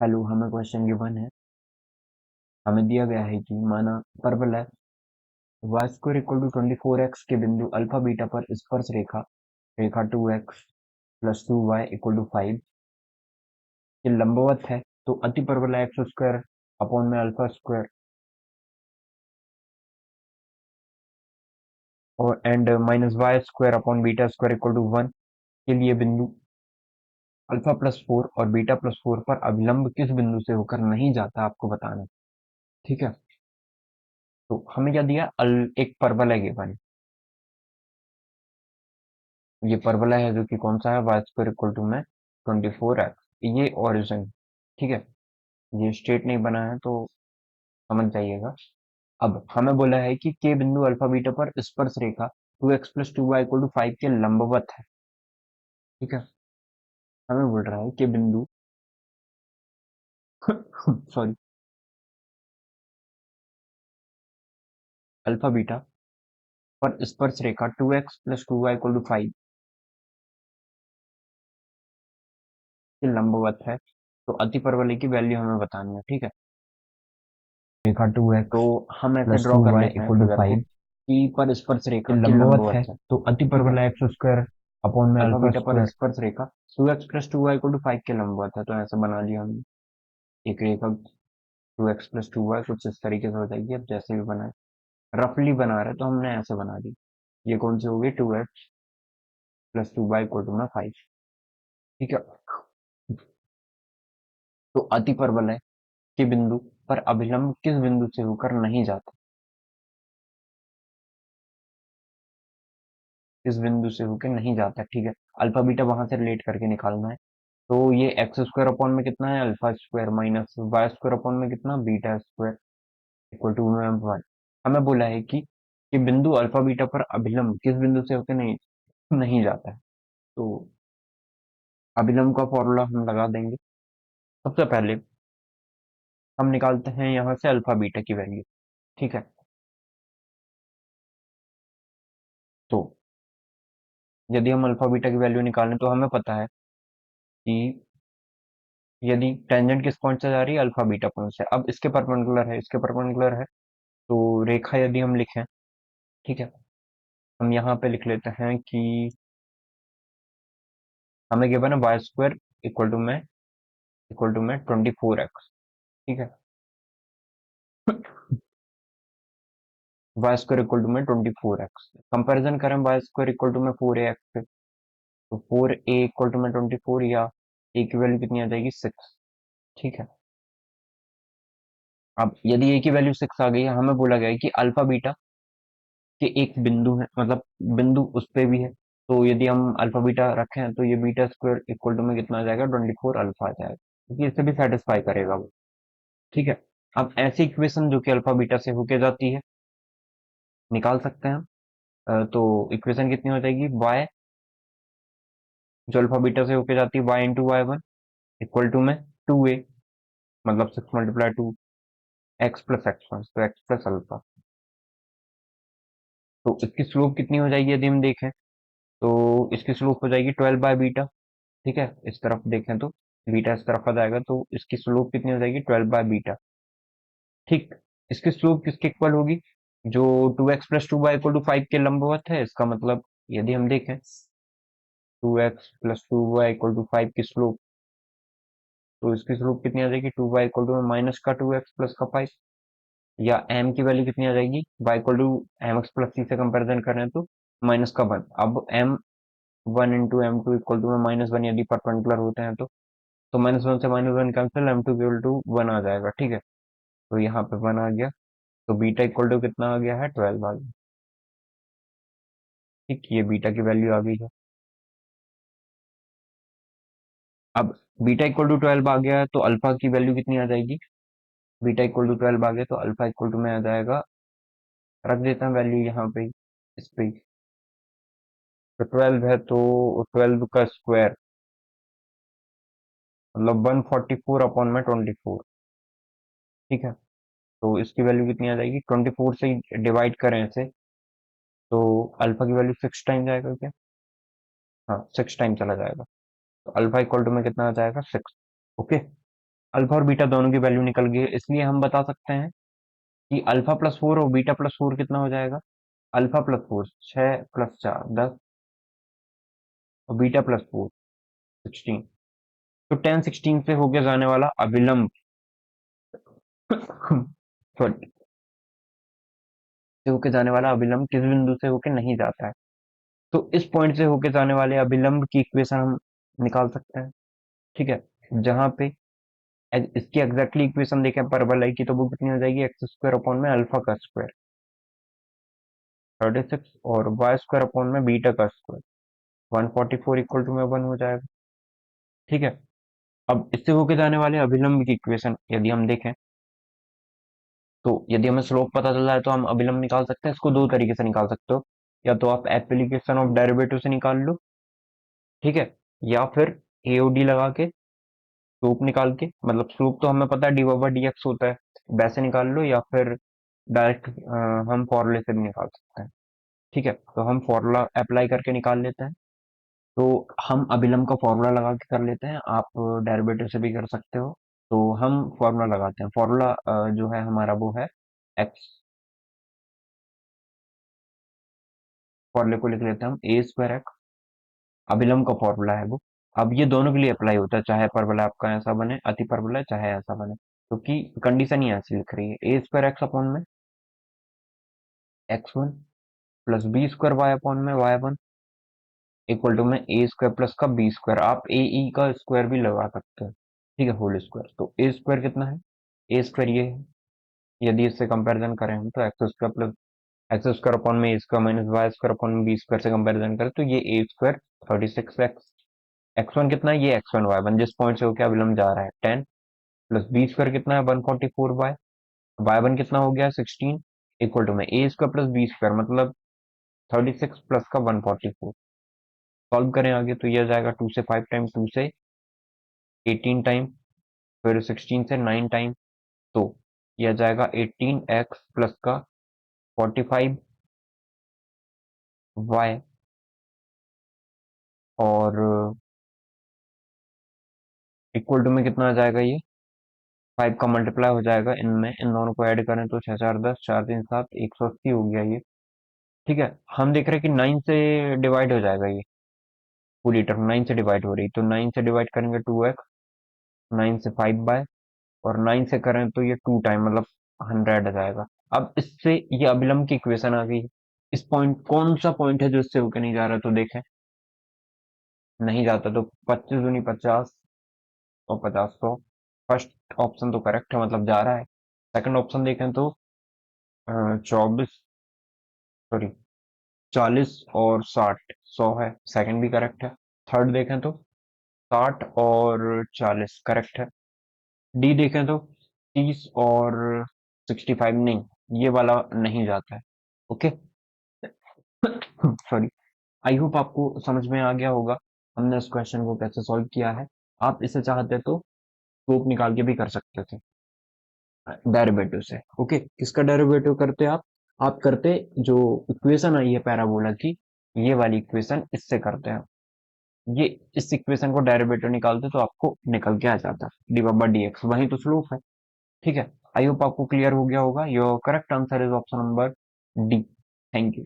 Hello, हमें question given है। हमें दिया गया है कि माना परवलय Y square equal to 24x के बिंदु अल्फा बीटा पर स्पर्श रेखा रेखा 2x plus 2y equal to 5 के लंबवत है। तो अति परवलय एक्स स्क्वायर अपॉन में अल्फा स्क्वायर और and minus Y square upon beta square equal to 1 के लिए बिंदु अल्फा प्लस 4 और बीटा प्लस 4 पर अभिलंब किस बिंदु से होकर नहीं जाता आपको बताना है। ठीक है, तो हमें क्या दिया एक परवलय गिवन है। ये परवलय है जो कि कौन सा है वाई स्क्वायर इक्वल टू में 24x। ये ओरिजिन, ठीक है, ये स्ट्रेट नहीं बना है तो समझ जाइएगा। अब हमें बोला है कि के बिंदु अल्फा बीटा पर स्पर्श रेखा 2x plus 2y equal to 5 के लंबवत है। ठीक है, हमें बोल रहा है कि बिंदु सॉरी अल्फा बीटा पर स्पर्श रेखा 2x plus 2y equal to 5 के लंबवत है। तो अति परवलय की वैल्यू हमें बतानी है। ठीक है, रेखा 2x तो हम ऐसे प्लस ड्रॉ टू कर वाई लेते हैं इक्वल टू फिगर को 5 कि पर स्पर्श के रेखा के लंबवत है। लंबवत है। तो अति ठीक है, परवलय एक्स स्क्वायर अपॉन में अल्फा अल्फा बीटा पर स्क्वायर। स्पर्श रेखा 2x plus 2y equal to 5 के लंबवत है। तो ऐसे बना लिया हमने एक रेखा 2x प्लस 2y कुछ इस तरीके से हो जाएगी। अब जैसे भी बनाए रफली बना रहे तो हमने ऐसे बना दी। ये कौन सी होगी 2x plus 2y equal to में 5। ठीक है, तो अति परवलय के बिंदु पर अभिलंब किस बिंदु से होकर नहीं जाता, किस बिंदु से होकर नहीं जाता। ठीक है, अल्फा बीटा वहां से रिलेट करके निकालना है। तो ये एक्स स्क्वायर अपॉन में कितना है alpha square minus Y square upon में कितना बीटा स्क्वायर इक्वल टू में 1। हमें बोला है कि बिंदु अल्फा बीटा पर अभिलंब किस बिंदु से होकर नहीं नहीं जाता है। तो अभिलंब का फॉर्मूला हम लगा देंगे। सबसे पहले हम निकालते हैं यहाँ से अल्फा बीटा की वैल्यू। ठीक है, तो यदि हम अल्फा बीटा की वैल्यू निकालें तो हमें पता है कि यदि टेंजेंट किस पॉइंट से जा रही है अल्फा बीटा पॉइंट से। अब इसके परपेंडिकुलर है, इसके परपेंडिकुलर है। तो रेखा यदि हम लिखें, ठीक है, हम यहाँ पे लिख लेते हैं कि हमें गिवन है वाई स्क्वायर इक्वल टू में 24x। ठीक है, वाई स्क्वायर इक्वल टू में 24x कंपेरिजन करें वाई स्क्वायर इक्वल टू में 4ax से। तो 4a इक्वल टू में 24 या a की वैल्यू कितनी आ जाएगी 6। ठीक है, अब यदि a की वैल्यू 6 आ गई है, हमें बोला गया है कि अल्फा बीटा के एक बिंदु है, मतलब बिंदु उस पे भी है। तो यदि हम अल्फा बीटा रखें तो ये बीटा स्क्वायर इक्वल टू में कितना आ जाएगा 24 अल्फा आ जाएगा, क्योंकि इससे भी सेटिस्फाई करेगा वो। ठीक है, अब ऐसी इक्वेशन जो कि अल्फा बीटा से होके जाती है निकाल सकते हैं हम। तो इक्वेशन कितनी हो जाएगी y जो अल्फा बीटा से होके जाती है y into y one equal to में 2a, मतलब 6 multiply 2 x plus x one, तो एक्स प्लस अल्फा। तो इसकी स्लोप कितनी हो जाएगी यदि हम देखें तो इसकी स्लोप हो जाएगी 12 बाय बीटा। ठीक है, इस तरफ देखें तो बीटा इस तरफ आ जाएगा, तो इसकी स्लोप कितनी हो जाएगी 12 बाय बीटा। ठीक, इसकी स्लोप किसके इक्वल होगी जो 2x plus 2y equal to 5 के लंबवत है। इसका मतलब यदि हम देखें 2x plus 2y equal to 5 की स्लोप, तो इसकी स्लोप कितनी आ जाएगी 2y इक्वल टू माइनस का 2x प्लस का 5। या m की वैल्यू कितनी आ जाएगी y equal to M X plus C से कंपेरिजन करें तो माइनस का 1। अब m 1 into M two equal to में माइनस वन यदि परपेंडिकुलर होते हैं तो माइनस वन से minus one cancel, M two equal to one आ जाएगा। ठीक है, तो यहाँ पे वन आ गया। तो बीटा इक्वल टू कितना आ गया है 12 आ गया। ठीक, ये बीटा की वैल्यू आ गई है। अब बीटा इक्वल टू 12 आ गया है तो अल्फा की वैल्यू कितनी आ जाएगी। बीटा इक्वल टू 12 आ गया तो अल्फा इक्वल टू में आ जाएगा, रख देता हूँ वैल्यू यहाँ पे इस पे। तो 12 है तो 12 का स्क्वायर मतलब 144 अपॉन में 24। ठीक है, तो इसकी वैल्यू कितनी आ जाएगी 24 से डिवाइड करें इसे तो अल्फा की वैल्यू 6 टाइम जाएगा क्या। हाँ, 6 टाइम चला जाएगा। तो अल्फा इक्वल टू में कितना आ जाएगा 6। ओके, अल्फा और बीटा दोनों की वैल्यू निकल गई है, इसलिए हम बता सकते हैं कि अल्फा प्लस 4 और बीटा प्लस 4 कितना हो जाएगा। अल्फा प्लस 4 6 प्लस 4 10 और बीटा प्लस 4 16। तो 10 16 से होके जाने वाला अभिलंब सॉरी, से होके जाने वाला अभिलंब किस बिंदु से होके नहीं जाता है। तो इस पॉइंट से होके जाने वाले अभिलंब की इक्वेशन हम निकाल सकते हैं। ठीक है, जहां पे इसकी एग्जैक्टली इक्वेशन देखें परवलय की, तो वो कितनी हो जाएगी, एक्स स्क्वायर अपॉन में अल्फा का स्क्वायर 36 और वाई स्क्वायर अपॉन में बीटा का स्क्वायर 144 इक्वल टू में 1 हो जाएगा। ठीक है, अब इससे होके जाने वाले अभिलंब की इक्वेशन यदि हम देखें, तो यदि हमें स्लोप पता चल जाए तो हम अभिलंब निकाल सकते हैं। इसको दो तरीके से निकाल सकते हो, या तो आप एप्लीकेशन ऑफ डेरिवेटिव से निकाल लो, ठीक है, या फिर एओडी लगा के स्लोप निकाल के, मतलब स्लोप तो हमें पता है डी ओवर डी एक्स होता है, वैसे निकाल लो, या फिर डायरेक्ट हम फॉर्मूले से भी निकाल सकते हैं। ठीक है, तो हम फॉर्मूला अप्लाई करके निकाल लेते हैं। तो हम अभिलंब का फॉर्मूला लगा के कर लेते हैं, आप डेरिवेटिव से भी कर सकते हो। तो हम फॉर्मूला लगाते हैं, फॉर्मूला जो है हमारा वो है एक्स, फॉर्मूले को लिख लेते हैं हम ए स्क्वायर एक्स, अभिलंब का फॉर्मूला है वो। अब ये दोनों के लिए अप्लाई होता है, चाहे परवलय आपका ऐसा बने, अति परवलय चाहे ऐसा बने, क्योंकि कंडीशन ही ऐसी लिख रही है। ए स्क्वायर एक्स अपॉन में x one plus b square y upon में वाई वन इक्वल टू में ए स्क्वायर प्लस का बी स्क्वायर, आप ए ई का स्क्वायर भी लगा सकते हैं। ठीक है, होल स्क्वायर। तो ए स्क्वायर कितना है, ए स्क्वायर ये है, यदि इससे कंपैरिजन करें हम तो X square plus X square upon में ए square minus Y square upon में बी स्क्वायर से कंपैरिजन करें तो ये A square 36 X, X one कितना है, ये एक्स वन वाई वन जिस पॉइंट से होकर अविलंब जा रहा है 10 प्लस बी स्क्वायर कितना है 144 वाई, वाई वन कितना हो गया 16 इक्वल टू में ए स्क्वायर प्लस बी स्क्वायर मतलब 36 प्लस का 144। सॉल्व करें आगे तो ये आ जाएगा 2 से 5 टाइम, 2 से 18 टाइम, फिर 16 से 9 टाइम, तो यह जाएगा 18x प्लस का 45 वाई, और इक्वल टू में कितना आ जाएगा, ये 5 का मल्टीप्लाई हो जाएगा इनमें, इन दोनों को ऐड करें तो 6 4 10 4 3 7 180 हो गया ये। ठीक है, हम देख रहे हैं कि 9 से डिवाइड हो जाएगा ये, पूरी टर्म 9 से डिवाइड हो रही, तो 9 से डिवाइड करेंगे 2x, 9 से 5 बाय, और 9 से करें तो ये 2 टाइम मतलब 100 आ जाएगा। अब इससे ये अभिलंब की इक्वेशन आ गई। इस पॉइंट, कौन सा पॉइंट है जो इससे होकर नहीं जा रहा, तो देखें नहीं जाता तो 25 दूनी 50 और 50 100, फर्स्ट ऑप्शन तो करेक्ट है, मतलब जा रहा है। सेकंड ऑप्शन देखें तो 24 सॉरी 40 और 60 100 है, सेकंड भी करेक्ट है। थर्ड देखें तो 60 और 40 करेक्ट है। डी देखें तो 30 और 65 नहीं, ये वाला नहीं जाता है। ओके सॉरी, आई होप आपको समझ में आ गया होगा हमने इस क्वेश्चन को कैसे सॉल्व किया है। आप इसे चाहते तो स्लोप निकाल के भी कर सकते थे डेरिवेटिव से। ओके, किसका डेरिवेटिव करते आप करते जो इक्वेशन आई है पैराबोला की, ये वाली इक्वेशन इससे करते हैं। ये इस इक्वेशन को डेरिवेटिव निकालते तो आपको निकल के आ जाता डी बाबा डी एक्स, वही तो स्लोप है। ठीक है, आई होप आपको क्लियर हो गया होगा। Your correct answer is option number D. Thank you.